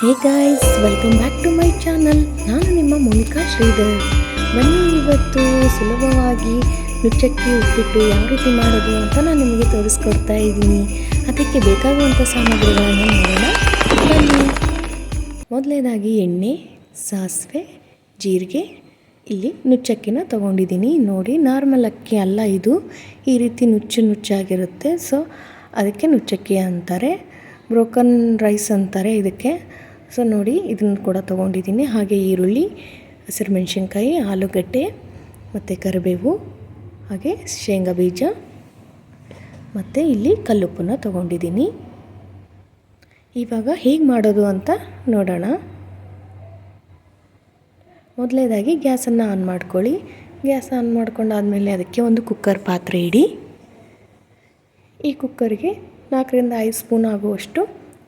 Hey guys, welcome back to my channel. ನಾನು ನಿಮ್ಮ ಮೋನಿಕಾ ಶ್ರೀಧರ್. ಬನ್ನಿ, ಇವತ್ತು ಸುಲಭವಾಗಿ ನುಚ್ಚಕ್ಕಿ ಉಪ್ಪಿಟ್ಟು ಯಾವ ರೀತಿ ಮಾಡೋದು ಅಂತ ನಾನು ನಿಮಗೆ ತೋರಿಸ್ಕೊಡ್ತಾ ಇದ್ದೀನಿ. ಅದಕ್ಕೆ ಬೇಕಾಗುವಂಥ ಸಾಮಗ್ರಿಗಳನ್ನು ನೋಡೋಣ ಬನ್ನಿ. ಮೊದಲನೇದಾಗಿ ಎಣ್ಣೆ, ಸಾಸಿವೆ, ಜೀರಿಗೆ. ಇಲ್ಲಿ ನುಚ್ಚಕ್ಕಿನ ತೊಗೊಂಡಿದ್ದೀನಿ. ನೋಡಿ, ನಾರ್ಮಲ್ ಅಕ್ಕಿ ಅಲ್ಲ ಇದು, ಈ ರೀತಿ ನುಚ್ಚಾಗಿರುತ್ತೆ. ಸೊ ಅದಕ್ಕೆ ನುಚ್ಚಕ್ಕಿ ಅಂತಾರೆ, ಬ್ರೋಕನ್ ರೈಸ್ ಅಂತಾರೆ ಇದಕ್ಕೆ. ಸೊ ನೋಡಿ, ಇದನ್ನು ಕೂಡ ತೊಗೊಂಡಿದ್ದೀನಿ. ಹಾಗೆ ಈರುಳ್ಳಿ, ಹಸಿರುಮೆಣಸಿನ್ಕಾಯಿ, ಆಲೂಗಡ್ಡೆ ಮತ್ತು ಕರಿಬೇವು, ಹಾಗೆ ಶೇಂಗಾ ಬೀಜ ಮತ್ತು ಇಲ್ಲಿ ಕಲ್ಲುಪ್ಪನ್ನು ತೊಗೊಂಡಿದ್ದೀನಿ. ಇವಾಗ ಹೇಗೆ ಮಾಡೋದು ಅಂತ ನೋಡೋಣ. ಮೊದಲನೇದಾಗಿ ಗ್ಯಾಸನ್ನು ಆನ್ ಮಾಡ್ಕೊಳ್ಳಿ. ಗ್ಯಾಸ್ ಆನ್ ಮಾಡ್ಕೊಂಡಾದಮೇಲೆ ಅದಕ್ಕೆ ಒಂದು ಕುಕ್ಕರ್ ಪಾತ್ರೆ ಇಡಿ. ಈ ಕುಕ್ಕರ್ಗೆ 4ರಿಂದ 5 ಸ್ಪೂನ್ ಆಗುವಷ್ಟು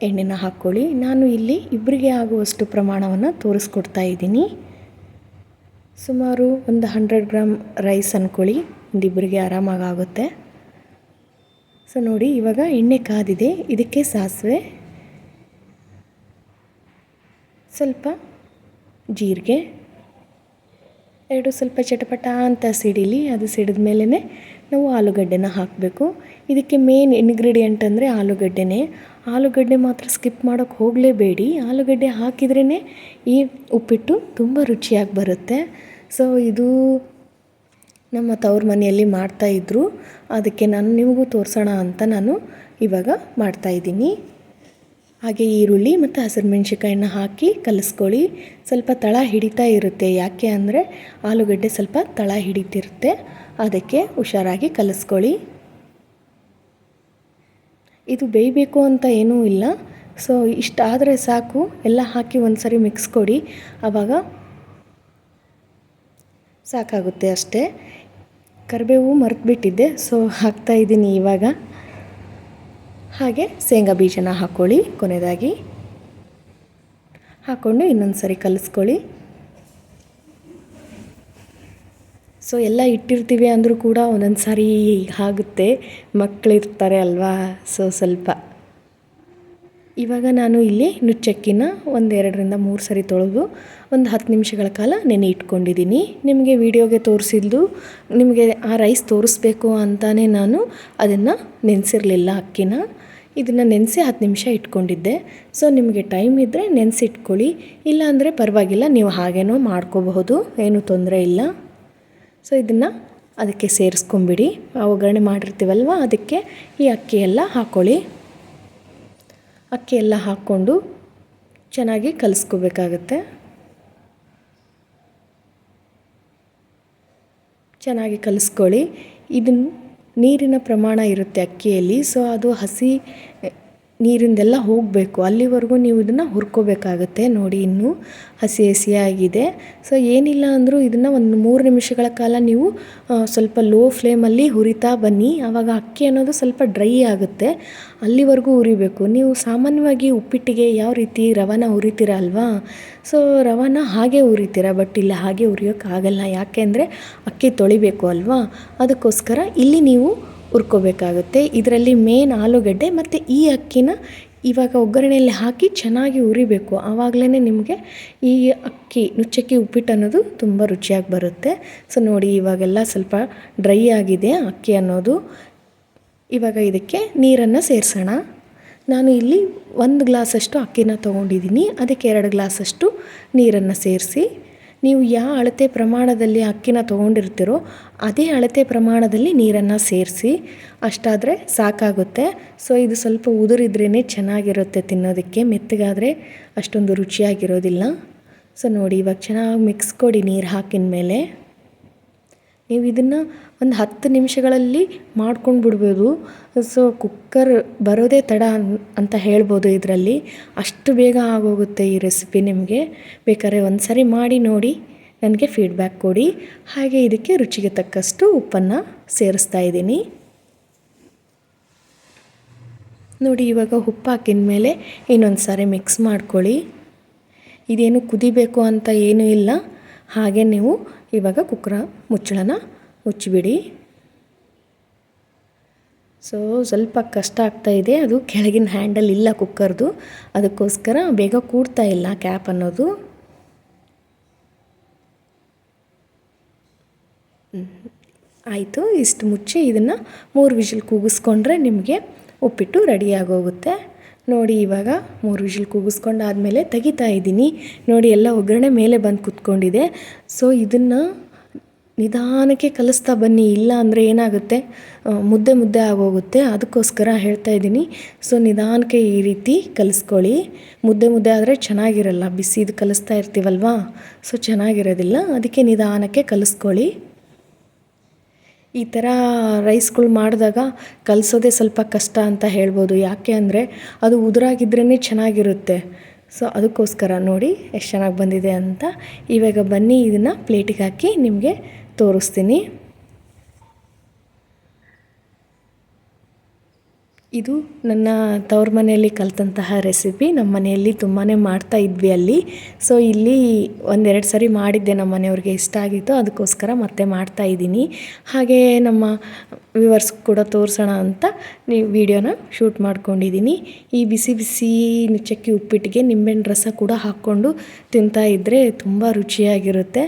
ಎಣ್ಣೆನ ಹಾಕ್ಕೊಳ್ಳಿ. ನಾನು ಇಲ್ಲಿ ಇಬ್ಬರಿಗೆ ಆಗುವಷ್ಟು ಪ್ರಮಾಣವನ್ನು ತೋರಿಸ್ಕೊಡ್ತಾ ಇದ್ದೀನಿ. ಸುಮಾರು ಒಂದು 100 ಗ್ರಾಮ್ ರೈಸ್ ಅಂದ್ಕೊಳ್ಳಿ, ಒಂದಿಬ್ಬರಿಗೆ ಆರಾಮಾಗಿ ಆಗುತ್ತೆ. ಸೊ ನೋಡಿ, ಇವಾಗ ಎಣ್ಣೆ ಕಾದಿದೆ. ಇದಕ್ಕೆ ಸಾಸಿವೆ, ಸ್ವಲ್ಪ ಜೀರಿಗೆ, ಎರಡು ಸ್ವಲ್ಪ ಚಟಪಟ ಅಂತ ಸಿಡಿಲಿ. ಅದು ಸಿಡಿದ ಮೇಲೇ ನಾವು ಆಲೂಗಡ್ಡೆನ ಹಾಕಬೇಕು. ಇದಕ್ಕೆ ಮೇನ್ ಇಂಗ್ರೀಡಿಯೆಂಟ್ ಅಂದರೆ ಆಲೂಗಡ್ಡೆನೇ. ಆಲೂಗಡ್ಡೆ ಮಾತ್ರ ಸ್ಕಿಪ್ ಮಾಡೋಕ್ಕೆ ಹೋಗಲೇಬೇಡಿ. ಆಲೂಗಡ್ಡೆ ಹಾಕಿದ್ರೇ ಈ ಉಪ್ಪಿಟ್ಟು ತುಂಬ ರುಚಿಯಾಗಿ ಬರುತ್ತೆ. ಸೊ ಇದು ನಮ್ಮ ತವ್ರ ಮನೆಯಲ್ಲಿ ಮಾಡ್ತಾಯಿದ್ರು, ಅದಕ್ಕೆ ನಾನು ನಿಮಗೂ ತೋರಿಸೋಣ ಅಂತ ನಾನು ಇವಾಗ ಮಾಡ್ತಾಯಿದ್ದೀನಿ. ಹಾಗೆ ಈರುಳ್ಳಿ ಮತ್ತು ಹಸಿರುಮೆಣ್ಸಿನ್ಕಾಯಿನ ಹಾಕಿ ಕಲಿಸ್ಕೊಳ್ಳಿ. ಸ್ವಲ್ಪ ತಳ ಹಿಡಿತಾ ಇರುತ್ತೆ, ಯಾಕೆ ಅಂದರೆ ಆಲೂಗಡ್ಡೆ ಸ್ವಲ್ಪ ತಳ ಹಿಡಿತಿರುತ್ತೆ, ಅದಕ್ಕೆ ಹುಷಾರಾಗಿ ಕಲಿಸ್ಕೊಳ್ಳಿ. ಇದು ಬೇಯಬೇಕು ಅಂತ ಏನೂ ಇಲ್ಲ. ಸೊ ಇಷ್ಟಾದರೆ ಸಾಕು. ಎಲ್ಲ ಹಾಕಿ ಒಂದು ಸರಿ ಮಿಕ್ಸ್ ಕೊಡಿ, ಆವಾಗ ಸಾಕಾಗುತ್ತೆ ಅಷ್ಟೇ. ಕರಿಬೇವು ಮರೆತುಬಿಟ್ಟಿದ್ದೆ, ಸೊ ಹಾಕ್ತಾಯಿದ್ದೀನಿ ಇವಾಗ. ಹಾಗೆ ಶೇಂಗಾ ಬೀಜನ ಹಾಕ್ಕೊಳ್ಳಿ ಕೊನೆಯದಾಗಿ. ಹಾಕ್ಕೊಂಡು ಇನ್ನೊಂದು ಸರಿ ಕಲಿಸ್ಕೊಳ್ಳಿ. ಸೊ ಎಲ್ಲ ಇಟ್ಟಿರ್ತೀವಿ ಅಂದರೂ ಕೂಡ ಒಂದೊಂದು ಸಾರಿ ಆಗುತ್ತೆ, ಮಕ್ಕಳಿರ್ತಾರೆ ಅಲ್ವಾ. ಸೊ ಸ್ವಲ್ಪ ಇವಾಗ ನಾನು ಇಲ್ಲಿ ನುಚ್ಚಕ್ಕಿನ 1-2ರಿಂದ 3 ಸರಿ ತೊಳೆದು ಒಂದು 10 ನಿಮಿಷಗಳ ಕಾಲ ನೆನೆ ಇಟ್ಕೊಂಡಿದ್ದೀನಿ. ನಿಮಗೆ ವಿಡಿಯೋಗೆ ತೋರಿಸಿದ್ದು, ನಿಮಗೆ ಆ ರೈಸ್ ತೋರಿಸ್ಬೇಕು ಅಂತಲೇ ನಾನು ಅದನ್ನು ನೆನೆಸಿರಲಿಲ್ಲ ಅಕ್ಕಿನ. ಇದನ್ನು ನೆನೆಸಿ 10 ನಿಮಿಷ ಇಟ್ಕೊಂಡಿದ್ದೆ. ಸೊ ನಿಮಗೆ ಟೈಮ್ ಇದ್ದರೆ ನೆನೆಸಿ ಇಟ್ಕೊಳ್ಳಿ, ಇಲ್ಲ ಅಂದರೆ ಪರವಾಗಿಲ್ಲ, ನೀವು ಹಾಗೇನೋ ಮಾಡ್ಕೋಬಹುದು, ಏನೂ ತೊಂದರೆ ಇಲ್ಲ. ಸೊ ಇದನ್ನು ಅದಕ್ಕೆ ಸೇರಿಸ್ಕೊಂಬಿಡಿ. ಒಗ್ಗರಣೆ ಮಾಡಿರ್ತೀವಲ್ವ, ಅದಕ್ಕೆ ಈ ಅಕ್ಕಿ ಎಲ್ಲ ಹಾಕ್ಕೊಳ್ಳಿ. ಅಕ್ಕಿ ಎಲ್ಲ ಹಾಕ್ಕೊಂಡು ಚೆನ್ನಾಗಿ ಕಲಿಸ್ಕೋಬೇಕಾಗತ್ತೆ. ಚೆನ್ನಾಗಿ ಕಲಿಸ್ಕೊಳ್ಳಿ. ಇದನ್ನು ನೀರಿನ ಪ್ರಮಾಣ ಇರುತ್ತೆ ಅಕ್ಕಿಯಲ್ಲಿ, ಸೊ ಅದು ಹಸಿ ನೀರಿಂದೆಲ್ಲ ಹೋಗಬೇಕು, ಅಲ್ಲಿವರೆಗೂ ನೀವು ಇದನ್ನು ಹುರ್ಕೋಬೇಕಾಗತ್ತೆ. ನೋಡಿ, ಇನ್ನೂ ಹಸಿಯಾಗಿದೆ. ಸೊ ಏನಿಲ್ಲ ಅಂದರೂ ಇದನ್ನು ಒಂದು 3 ನಿಮಿಷಗಳ ಕಾಲ ನೀವು ಸ್ವಲ್ಪ ಲೋ ಫ್ಲೇಮಲ್ಲಿ ಹುರಿತಾ ಬನ್ನಿ. ಆವಾಗ ಅಕ್ಕಿ ಅನ್ನೋದು ಸ್ವಲ್ಪ ಡ್ರೈ ಆಗುತ್ತೆ, ಅಲ್ಲಿವರೆಗೂ ಹುರಿಬೇಕು. ನೀವು ಸಾಮಾನ್ಯವಾಗಿ ಉಪ್ಪಿಟ್ಟಿಗೆ ಯಾವ ರೀತಿ ರವಾನ ಹುರಿತೀರ ಅಲ್ವಾ, ಸೊ ರವಾನ ಹಾಗೆ ಹುರಿತೀರ, ಬಟ್ ಇಲ್ಲಿ ಹಾಗೆ ಹುರಿಯೋಕ್ಕಾಗಲ್ಲ. ಯಾಕೆ ಅಂದರೆ ಅಕ್ಕಿ ತೊಳಿಬೇಕು ಅಲ್ವಾ, ಅದಕ್ಕೋಸ್ಕರ ಇಲ್ಲಿ ನೀವು ಹುರ್ಕೋಬೇಕಾಗುತ್ತೆ. ಇದರಲ್ಲಿ ಮೇನ್ ಆಲೂಗಡ್ಡೆ ಮತ್ತು ಈ ಅಕ್ಕಿನ ಇವಾಗ ಒಗ್ಗರಣೆಯಲ್ಲಿ ಹಾಕಿ ಚೆನ್ನಾಗಿ ಹುರಿಬೇಕು. ಆವಾಗಲೇ ನಿಮಗೆ ಈ ನುಚ್ಚಕ್ಕಿ ಉಪ್ಪಿಟ್ಟು ಅನ್ನೋದು ತುಂಬ ರುಚಿಯಾಗಿ ಬರುತ್ತೆ. ಸೊ ನೋಡಿ, ಇವಾಗೆಲ್ಲ ಸ್ವಲ್ಪ ಡ್ರೈ ಆಗಿದೆ ಅಕ್ಕಿ ಅನ್ನೋದು. ಇವಾಗ ಇದಕ್ಕೆ ನೀರನ್ನು ಸೇರಿಸೋಣ. ನಾನು ಇಲ್ಲಿ 1 ಗ್ಲಾಸಷ್ಟು ಅಕ್ಕಿನ ತೊಗೊಂಡಿದ್ದೀನಿ, ಅದಕ್ಕೆ 2 ಗ್ಲಾಸಷ್ಟು ನೀರನ್ನು ಸೇರಿಸಿ. ನೀವು ಯಾವ ಅಳತೆ ಪ್ರಮಾಣದಲ್ಲಿ ಅಕ್ಕಿನ ತೊಗೊಂಡಿರ್ತೀರೋ ಅದೇ ಅಳತೆ ಪ್ರಮಾಣದಲ್ಲಿ ನೀರನ್ನು ಸೇರಿಸಿ, ಅಷ್ಟಾದರೆ ಸಾಕಾಗುತ್ತೆ. ಸೊ ಇದು ಸ್ವಲ್ಪ ಉದುರಿದ್ರೇ ಚೆನ್ನಾಗಿರುತ್ತೆ ತಿನ್ನೋದಕ್ಕೆ, ಮೆತ್ತಗಾದರೆ ಅಷ್ಟೊಂದು ರುಚಿಯಾಗಿರೋದಿಲ್ಲ. ಸೊ ನೋಡಿ, ಇವಾಗ ಚೆನ್ನಾಗಿ ಮಿಕ್ಸ್ ಕೊಡಿ ನೀರು ಹಾಕಿದ ಮೇಲೆ. ನೀವು ಇದನ್ನು ಒಂದು 10 ನಿಮಿಷಗಳಲ್ಲಿ ಮಾಡ್ಕೊಂಡು ಬಿಡ್ಬೋದು. ಸೊ ಕುಕ್ಕರ್ ಬರೋದೇ ತಡ ಅಂತ ಹೇಳ್ಬೋದು ಇದರಲ್ಲಿ, ಅಷ್ಟು ಬೇಗ ಆಗೋಗುತ್ತೆ ಈ ರೆಸಿಪಿ. ನಿಮಗೆ ಬೇಕಾದ್ರೆ ಒಂದು ಸರಿ ಮಾಡಿ ನೋಡಿ, ನನಗೆ ಫೀಡ್ಬ್ಯಾಕ್ ಕೊಡಿ. ಹಾಗೆ ಇದಕ್ಕೆ ರುಚಿಗೆ ತಕ್ಕಷ್ಟು ಉಪ್ಪನ್ನು ಸೇರಿಸ್ತಾ ಇದ್ದೀನಿ. ನೋಡಿ, ಇವಾಗ ಉಪ್ಪು ಹಾಕಿದ ಮೇಲೆ ಇನ್ನೊಂದು ಸಾರಿ ಮಿಕ್ಸ್ ಮಾಡ್ಕೊಳ್ಳಿ. ಇದೇನು ಕುದಿಬೇಕು ಅಂತ ಏನೂ ಇಲ್ಲ, ಹಾಗೆ ನೀವು ಇವಾಗ ಕುಕ್ಕರ್ ಮುಚ್ಚಳನ ಮುಚ್ಚಿಬಿಡಿ. ಸೊ ಸ್ವಲ್ಪ ಕಷ್ಟ ಆಗ್ತಾಯಿದೆ, ಅದು ಕೆಳಗಿನ ಹ್ಯಾಂಡಲ್ ಇಲ್ಲ ಕುಕ್ಕರ್ದು, ಅದಕ್ಕೋಸ್ಕರ ಬೇಗ ಕೂಡ್ತಾ ಇಲ್ಲ ಕ್ಯಾಪ್ ಅನ್ನೋದು. ಆಯಿತು, ಇಷ್ಟು ಮುಚ್ಚಿ ಇದನ್ನು 3 ವಿಷಲ್ ಕೂಗಿಸ್ಕೊಂಡ್ರೆ ನಿಮಗೆ ಉಪ್ಪಿಟ್ಟು ರೆಡಿಯಾಗೋಗುತ್ತೆ. ನೋಡಿ ಇವಾಗ 3 ವಿಷಲ್ ಕೂಗಿಸ್ಕೊಂಡಾದಮೇಲೆ ತೆಗಿತಾ ಇದ್ದೀನಿ. ನೋಡಿ ಎಲ್ಲ ಒಗ್ಗರಣೆ ಮೇಲೆ ಬಂದು ಕೂತ್ಕೊಂಡಿದೆ. ಸೊ ಇದನ್ನು ನಿಧಾನಕ್ಕೆ ಕಲಿಸ್ತಾ ಬನ್ನಿ, ಇಲ್ಲ ಅಂದರೆ ಏನಾಗುತ್ತೆ, ಮುದ್ದೆ ಆಗೋಗುತ್ತೆ. ಅದಕ್ಕೋಸ್ಕರ ಹೇಳ್ತಾ ಇದ್ದೀನಿ. ಸೊ ನಿಧಾನಕ್ಕೆ ಈ ರೀತಿ ಕಲಿಸ್ಕೊಳ್ಳಿ. ಮುದ್ದೆ ಆದರೆ ಚೆನ್ನಾಗಿರಲ್ಲ, ಬಿಸಿದು ಕಲಿಸ್ತಾ ಇರ್ತೀವಲ್ವಾ, ಸೊ ಚೆನ್ನಾಗಿರೋದಿಲ್ಲ. ಅದಕ್ಕೆ ನಿಧಾನಕ್ಕೆ ಕಲಿಸ್ಕೊಳ್ಳಿ. ಈ ಥರ ರೈಸ್ಗಳು ಮಾಡಿದಾಗ ಕಲಿಸೋದೇ ಸ್ವಲ್ಪ ಕಷ್ಟ ಅಂತ ಹೇಳ್ಬೋದು. ಯಾಕೆ ಅಂದರೆ ಅದು ಉದುರಾಗಿದ್ರೇ ಚೆನ್ನಾಗಿರುತ್ತೆ. ಸೊ ಅದಕ್ಕೋಸ್ಕರ ನೋಡಿ ಎಷ್ಟು ಚೆನ್ನಾಗಿ ಬಂದಿದೆ ಅಂತ. ಇವಾಗ ಬನ್ನಿ ಇದನ್ನು ಪ್ಲೇಟಿಗೆ ಹಾಕಿ ನಿಮಗೆ ತೋರಿಸ್ತೀನಿ. ಇದು ನನ್ನ ತವ್ರ ಮನೆಯಲ್ಲಿ ಕಲಿತಂತಹ ರೆಸಿಪಿ. ನಮ್ಮ ಮನೆಯಲ್ಲಿ ತುಂಬಾ ಮಾಡ್ತಾ ಇದ್ವಿ ಅಲ್ಲಿ. ಸೊ ಇಲ್ಲಿ 1-2 ಸರಿ ಮಾಡಿದ್ದೆ, ನಮ್ಮ ಮನೆಯವ್ರಿಗೆ ಇಷ್ಟ ಆಗಿತ್ತು, ಅದಕ್ಕೋಸ್ಕರ ಮತ್ತೆ ಮಾಡ್ತಾ ಇದ್ದೀನಿ. ಹಾಗೆ ನಮ್ಮ ವ್ಯೂವರ್ಸ್ ಕೂಡ ತೋರಿಸೋಣ ಅಂತ ವಿಡಿಯೋನ ಶೂಟ್ ಮಾಡ್ಕೊಂಡಿದ್ದೀನಿ. ಈ ಬಿಸಿ ಬಿಸಿ ನುಚ್ಚಕ್ಕಿ ಉಪ್ಪಿಟ್ಟಿಗೆ ನಿಂಬೆಹಣ್ಣು ರಸ ಕೂಡ ಹಾಕ್ಕೊಂಡು ತಿಂತಾ ಇದ್ದರೆ ತುಂಬ ರುಚಿಯಾಗಿರುತ್ತೆ.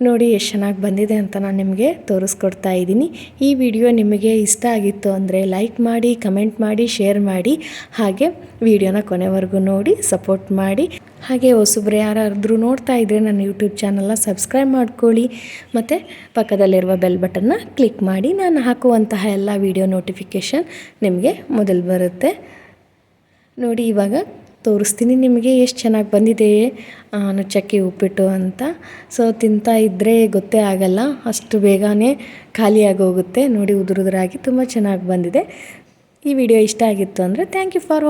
ನೋಡಿ ಎಷ್ಟು ಚೆನ್ನಾಗಿ ಬಂದಿದೆ ಅಂತ ನಾನು ನಿಮಗೆ ತೋರಿಸ್ಕೊಡ್ತಾ ಇದ್ದೀನಿ. ಈ ವಿಡಿಯೋ ನಿಮಗೆ ಇಷ್ಟ ಆಗಿತ್ತು ಅಂದರೆ ಲೈಕ್ ಮಾಡಿ, ಕಮೆಂಟ್ ಮಾಡಿ, ಶೇರ್ ಮಾಡಿ. ಹಾಗೆ ವಿಡಿಯೋನ ಕೊನೆವರೆಗೂ ನೋಡಿ ಸಪೋರ್ಟ್ ಮಾಡಿ. ಹಾಗೆ ಹೊಸಬ್ರು ಯಾರಾದರೂ ನೋಡ್ತಾ ಇದ್ದರೆ ನನ್ನ ಯೂಟ್ಯೂಬ್ ಚಾನಲ್ನ ಸಬ್ಸ್ಕ್ರೈಬ್ ಮಾಡ್ಕೊಳ್ಳಿ. ಮತ್ತು ಪಕ್ಕದಲ್ಲಿರುವ ಬೆಲ್ ಬಟನ್ನ ಕ್ಲಿಕ್ ಮಾಡಿ. ನಾನು ಹಾಕುವಂತಹ ಎಲ್ಲ ವಿಡಿಯೋ ನೋಟಿಫಿಕೇಷನ್ ನಿಮಗೆ ಮೊದಲು ಬರುತ್ತೆ. ನೋಡಿ ಇವಾಗ ತೋರಿಸ್ತೀನಿ ನಿಮಗೆ ಎಷ್ಟು ಚೆನ್ನಾಗಿ ಬಂದಿದೆ ನುಚ್ಚಕ್ಕಿ ಉಪ್ಪಿಟ್ಟು ಅಂತ. ಸೊ ತಿಂತಾ ಇದ್ದರೆ ಗೊತ್ತೇ ಆಗಲ್ಲ, ಅಷ್ಟು ಬೇಗನೆ ಖಾಲಿಯಾಗೋಗುತ್ತೆ. ನೋಡಿ ಉದುರಾಗಿ ತುಂಬ ಚೆನ್ನಾಗಿ ಬಂದಿದೆ. ಈ ವಿಡಿಯೋ ಇಷ್ಟ ಆಗಿತ್ತು ಅಂದರೆ ಥ್ಯಾಂಕ್ ಯು ಫಾರ್